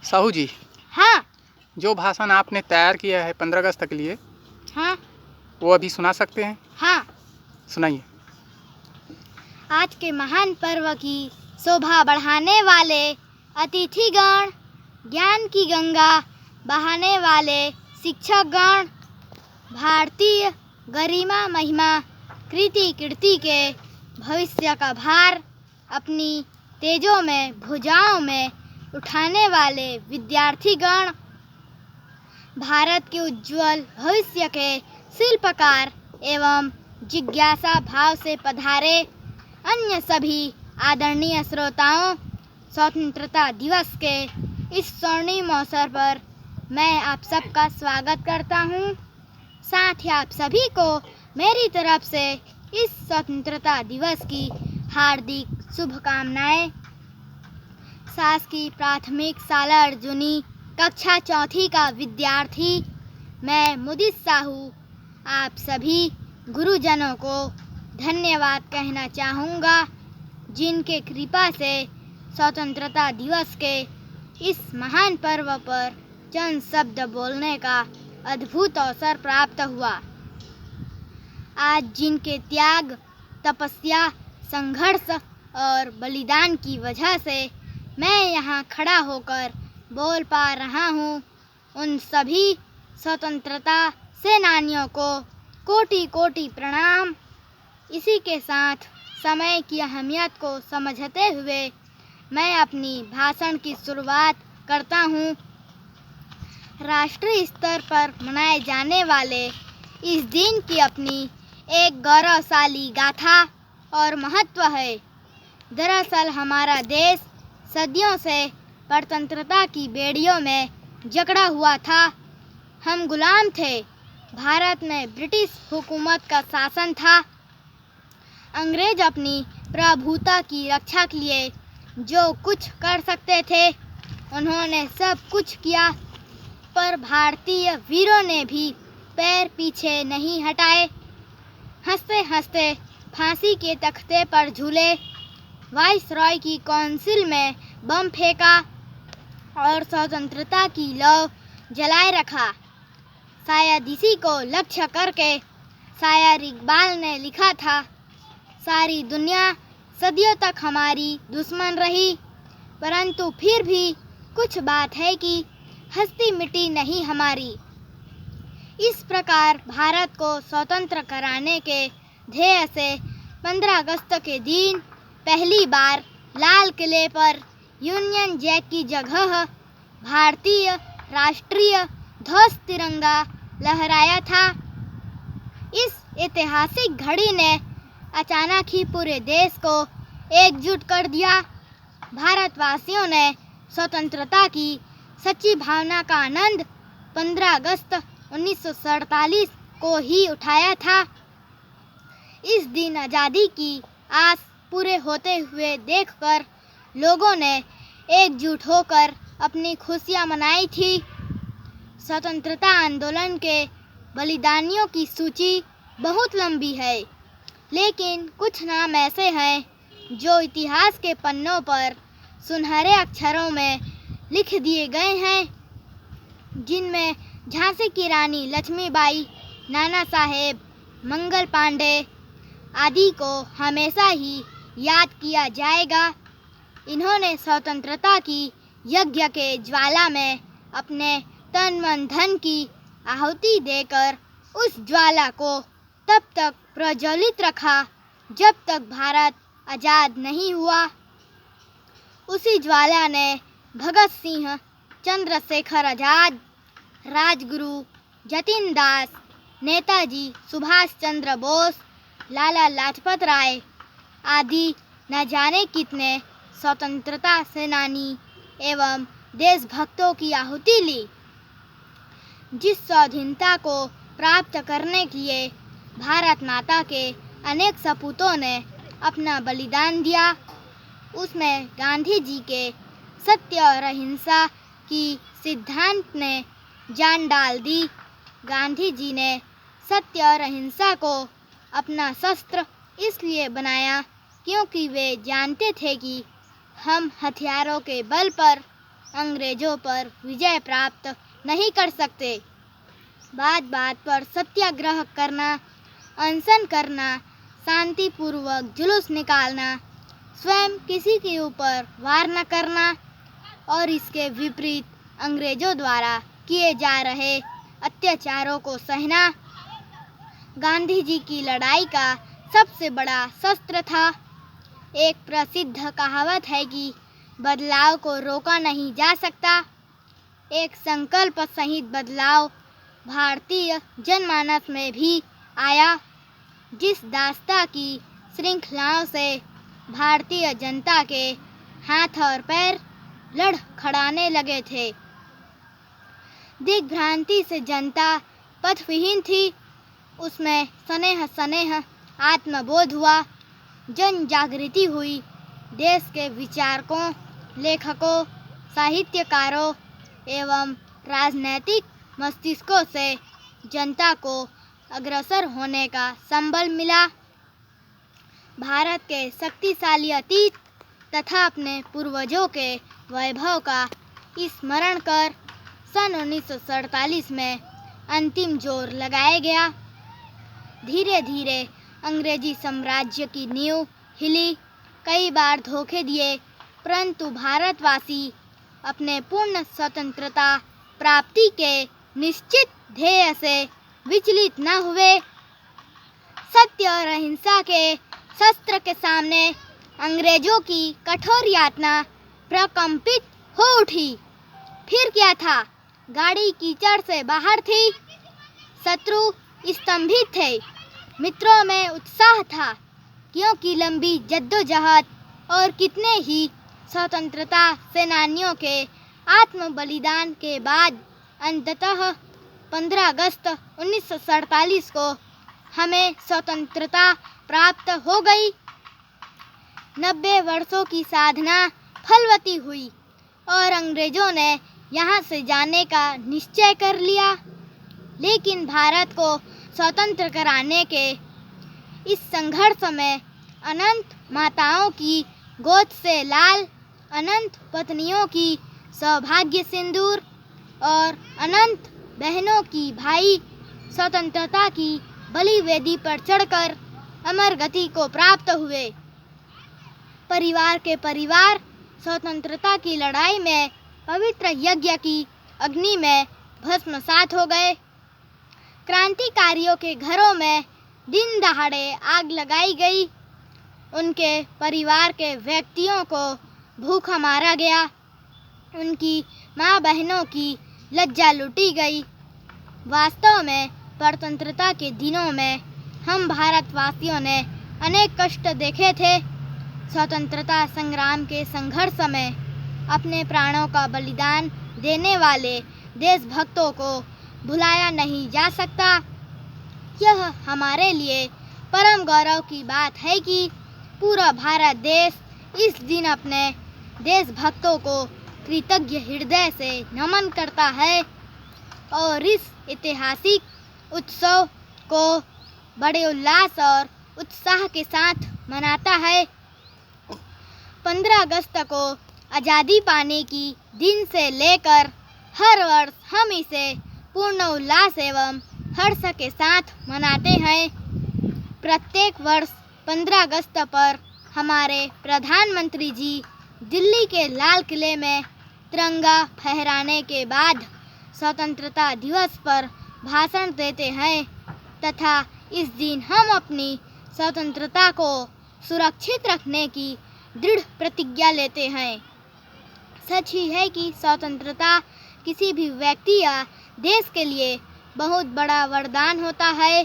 साहू जी, हाँ। जो भाषण आपने तैयार किया है 15 अगस्त के लिए, हाँ। वो अभी सुना सकते हैं? हाँ। सुनाइए। आज के महान पर्व की शोभा बढ़ाने वाले अतिथिगण, ज्ञान की गंगा बहाने वाले शिक्षकगण, भारतीय गरिमा महिमा कृति कीर्ति के भविष्य का भार अपनी तेजों में भुजाओं में उठाने वाले विद्यार्थीगण, भारत के उज्जवल भविष्य के शिल्पकार एवं जिज्ञासा भाव से पधारे अन्य सभी आदरणीय श्रोताओं, स्वतंत्रता दिवस के इस स्वर्णिम अवसर पर मैं आप सबका स्वागत करता हूं। साथ ही आप सभी को मेरी तरफ से इस स्वतंत्रता दिवस की हार्दिक शुभकामनाएं। शासकीय प्राथमिक शाला अर्जुनी कक्षा चौथी का विद्यार्थी मैं मुदित साहू आप सभी गुरुजनों को धन्यवाद कहना चाहूँगा, जिनके कृपा से स्वतंत्रता दिवस के इस महान पर्व पर चंद शब्द बोलने का अद्भुत अवसर प्राप्त हुआ। आज जिनके त्याग, तपस्या, संघर्ष और बलिदान की वजह से मैं यहाँ खड़ा होकर बोल पा रहा हूँ, उन सभी स्वतंत्रता सेनानियों को कोटि कोटि प्रणाम। इसी के साथ समय की अहमियत को समझते हुए मैं अपनी भाषण की शुरुआत करता हूँ। राष्ट्रीय स्तर पर मनाए जाने वाले इस दिन की अपनी एक गौरवशाली गाथा और महत्व है। दरअसल हमारा देश सदियों से परतंत्रता की बेड़ियों में जकड़ा हुआ था। हम गुलाम थे। भारत में ब्रिटिश हुकूमत का शासन था। अंग्रेज अपनी प्रभुता की रक्षा के लिए जो कुछ कर सकते थे उन्होंने सब कुछ किया, पर भारतीय वीरों ने भी पैर पीछे नहीं हटाए। हंसते हंसते फांसी के तख्ते पर झूले, वाइसरॉय की काउंसिल में बम फेंका और स्वतंत्रता की लौ जलाए रखा। शायद इसी को लक्ष्य करके शायर इकबाल ने लिखा था, सारी दुनिया सदियों तक हमारी दुश्मन रही, परंतु फिर भी कुछ बात है कि हस्ती मिटी नहीं हमारी। इस प्रकार भारत को स्वतंत्र कराने के ध्येय से 15 अगस्त के दिन पहली बार लाल किले पर यूनियन जैक की जगह भारतीय राष्ट्रीय ध्वज तिरंगा लहराया था। इस ऐतिहासिक घड़ी ने अचानक ही पूरे देश को एकजुट कर दिया। भारतवासियों ने स्वतंत्रता की सच्ची भावना का आनंद 15 अगस्त 1947 को ही उठाया था। इस दिन आज़ादी की आस पूरे होते हुए देखकर लोगों ने एकजुट होकर अपनी खुशियां मनाई थी। स्वतंत्रता आंदोलन के बलिदानियों की सूची बहुत लंबी है, लेकिन कुछ नाम ऐसे हैं जो इतिहास के पन्नों पर सुनहरे अक्षरों में लिख दिए गए हैं, जिनमें झांसी की रानी लक्ष्मीबाई, नाना साहेब, मंगल पांडे आदि को हमेशा ही याद किया जाएगा। इन्होंने स्वतंत्रता की यज्ञ के ज्वाला में अपने तन मन धन की आहुति देकर उस ज्वाला को तब तक प्रज्वलित रखा जब तक भारत आज़ाद नहीं हुआ। उसी ज्वाला ने भगत सिंह, चंद्रशेखर आज़ाद, राजगुरु जतिन दास, नेताजी सुभाष चंद्र बोस, लाला लाजपत राय आदि न जाने कितने स्वतंत्रता सेनानी एवं देशभक्तों की आहुति ली। जिस स्वाधीनता को प्राप्त करने के लिए भारत माता के अनेक सपूतों ने अपना बलिदान दिया, उसमें गांधी जी के सत्य और अहिंसा की सिद्धांत ने जान डाल दी। गांधी जी ने सत्य और अहिंसा को अपना शस्त्र इसलिए बनाया क्योंकि वे जानते थे कि हम हथियारों के बल पर अंग्रेजों पर विजय प्राप्त नहीं कर सकते। बात बात पर सत्याग्रह करना, अनशन करना, शांतिपूर्वक जुलूस निकालना, स्वयं किसी के ऊपर वार न करना और इसके विपरीत अंग्रेजों द्वारा किए जा रहे अत्याचारों को सहना गांधी जी की लड़ाई का सबसे बड़ा शस्त्र था। एक प्रसिद्ध कहावत है कि बदलाव को रोका नहीं जा सकता। एक संकल्प सहित बदलाव भारतीय जनमानस में भी आया, जिस दास्ता की श्रृंखलाओं से भारतीय जनता के हाथ और पैर लड़खड़ाने लगे थे। दिग्भ्रांति से जनता पथविहीन थी, उसमें स्नेह स्नेह आत्मबोध हुआ, जन जागृति हुई। देश के विचारकों, लेखकों, साहित्यकारों एवं राजनैतिक मस्तिष्कों से जनता को अग्रसर होने का संबल मिला। भारत के शक्तिशाली अतीत तथा अपने पूर्वजों के वैभव का स्मरण कर सन 1947 में अंतिम जोर लगाया गया। धीरे धीरे अंग्रेजी साम्राज्य की नींव हिली, कई बार धोखे दिए, परंतु भारतवासी अपने पूर्ण स्वतंत्रता प्राप्ति के निश्चित ध्येय से विचलित न हुए। सत्य और अहिंसा के शस्त्र के सामने अंग्रेजों की कठोर यातना प्रकंपित हो उठी। फिर क्या था? गाड़ी कीचड़ से बाहर थी, शत्रु स्तंभित थे, मित्रों में उत्साह था, क्योंकि लंबी जद्दोजहद और कितने ही स्वतंत्रता सेनानियों के आत्म बलिदान के बाद अंततः 15 अगस्त 1947 को हमें स्वतंत्रता प्राप्त हो गई। 90 वर्षों की साधना फलवती हुई और अंग्रेजों ने यहाँ से जाने का निश्चय कर लिया। लेकिन भारत को स्वतंत्र कराने के इस संघर्ष में अनंत माताओं की गोद से लाल, अनंत पत्नियों की सौभाग्य सिंदूर और अनंत बहनों की भाई स्वतंत्रता की बलि वेदी पर चढ़कर अमर गति को प्राप्त हुए। परिवार के परिवार स्वतंत्रता की लड़ाई में पवित्र यज्ञ की अग्नि में भस्मसात हो गए। क्रांतिकारियों के घरों में दिन दहाड़े आग लगाई गई, उनके परिवार के व्यक्तियों को भूखा मारा गया, उनकी माँ बहनों की लज्जा लूटी गई। वास्तव में स्वतंत्रता के दिनों में हम भारतवासियों ने अनेक कष्ट देखे थे। स्वतंत्रता संग्राम के संघर्ष में अपने प्राणों का बलिदान देने वाले देशभक्तों को भुलाया नहीं जा सकता। यह हमारे लिए परम गौरव की बात है कि पूरा भारत देश इस दिन अपने देशभक्तों को कृतज्ञ हृदय से नमन करता है और इस ऐतिहासिक उत्सव को बड़े उल्लास और उत्साह के साथ मनाता है। 15 अगस्त को आज़ादी पाने की दिन से लेकर हर वर्ष हम इसे पूर्ण उल्लास एवं हर्ष के साथ मनाते हैं। प्रत्येक वर्ष 15 अगस्त पर हमारे प्रधानमंत्री जी दिल्ली के लाल किले में तिरंगा फहराने के बाद स्वतंत्रता दिवस पर भाषण देते हैं तथा इस दिन हम अपनी स्वतंत्रता को सुरक्षित रखने की दृढ़ प्रतिज्ञा लेते हैं। सच ही है कि स्वतंत्रता किसी भी व्यक्ति या देश के लिए बहुत बड़ा वरदान होता है,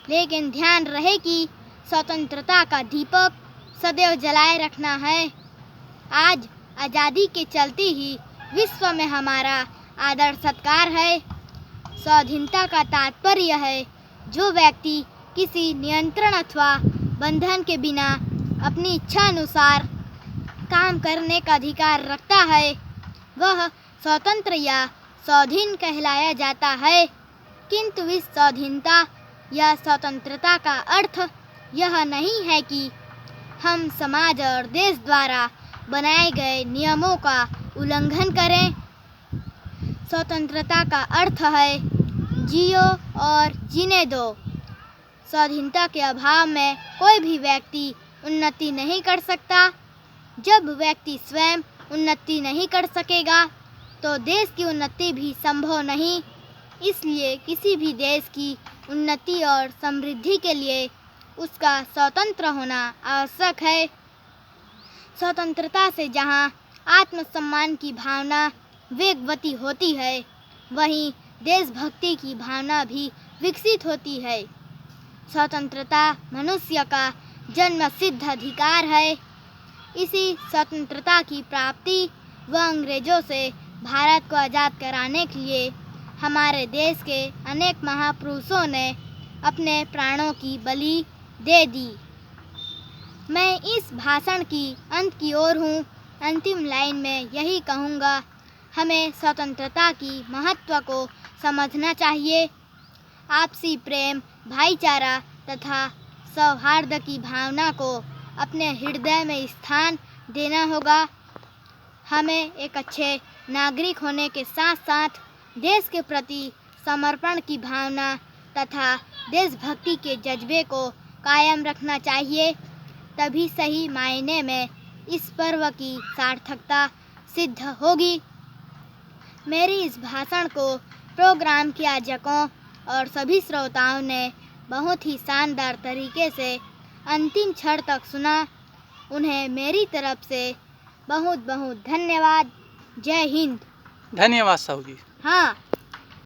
लेकिन ध्यान रहे कि स्वतंत्रता का दीपक सदैव जलाए रखना है। आज आज़ादी के चलते ही विश्व में हमारा आदर सत्कार है। स्वाधीनता का तात्पर्य है जो व्यक्ति किसी नियंत्रण अथवा बंधन के बिना अपनी इच्छा अनुसार काम करने का अधिकार रखता है, वह स्वतंत्र या स्वाधीन कहलाया जाता है। किंतु इस स्वाधीनता या स्वतंत्रता का अर्थ यह नहीं है कि हम समाज और देश द्वारा बनाए गए नियमों का उल्लंघन करें। स्वतंत्रता का अर्थ है जियो और जीने दो। स्वाधीनता के अभाव में कोई भी व्यक्ति उन्नति नहीं कर सकता। जब व्यक्ति स्वयं उन्नति नहीं कर सकेगा तो देश की उन्नति भी संभव नहीं। इसलिए किसी भी देश की उन्नति और समृद्धि के लिए उसका स्वतंत्र होना आवश्यक है। स्वतंत्रता से जहाँ आत्मसम्मान की भावना वेगवती होती है, वहीं देशभक्ति की भावना भी विकसित होती है। स्वतंत्रता मनुष्य का जन्मसिद्ध अधिकार है। इसी स्वतंत्रता की प्राप्ति व अंग्रेजों से भारत को आज़ाद कराने के लिए हमारे देश के अनेक महापुरुषों ने अपने प्राणों की बलि दे दी। मैं इस भाषण की अंत की ओर हूँ। अंतिम लाइन में यही कहूँगा, हमें स्वतंत्रता की महत्व को समझना चाहिए। आपसी प्रेम, भाईचारा तथा सौहार्द की भावना को अपने हृदय में स्थान देना होगा। हमें एक अच्छे नागरिक होने के साथ साथ देश के प्रति समर्पण की भावना तथा देशभक्ति के जज्बे को कायम रखना चाहिए। तभी सही मायने में इस पर्व की सार्थकता सिद्ध होगी। मेरी इस भाषण को प्रोग्राम के आयोजकों और सभी श्रोताओं ने बहुत ही शानदार तरीके से अंतिम क्षण तक सुना। उन्हें मेरी तरफ से बहुत बहुत धन्यवाद। जय हिंद। धन्यवाद साहू जी। हाँ।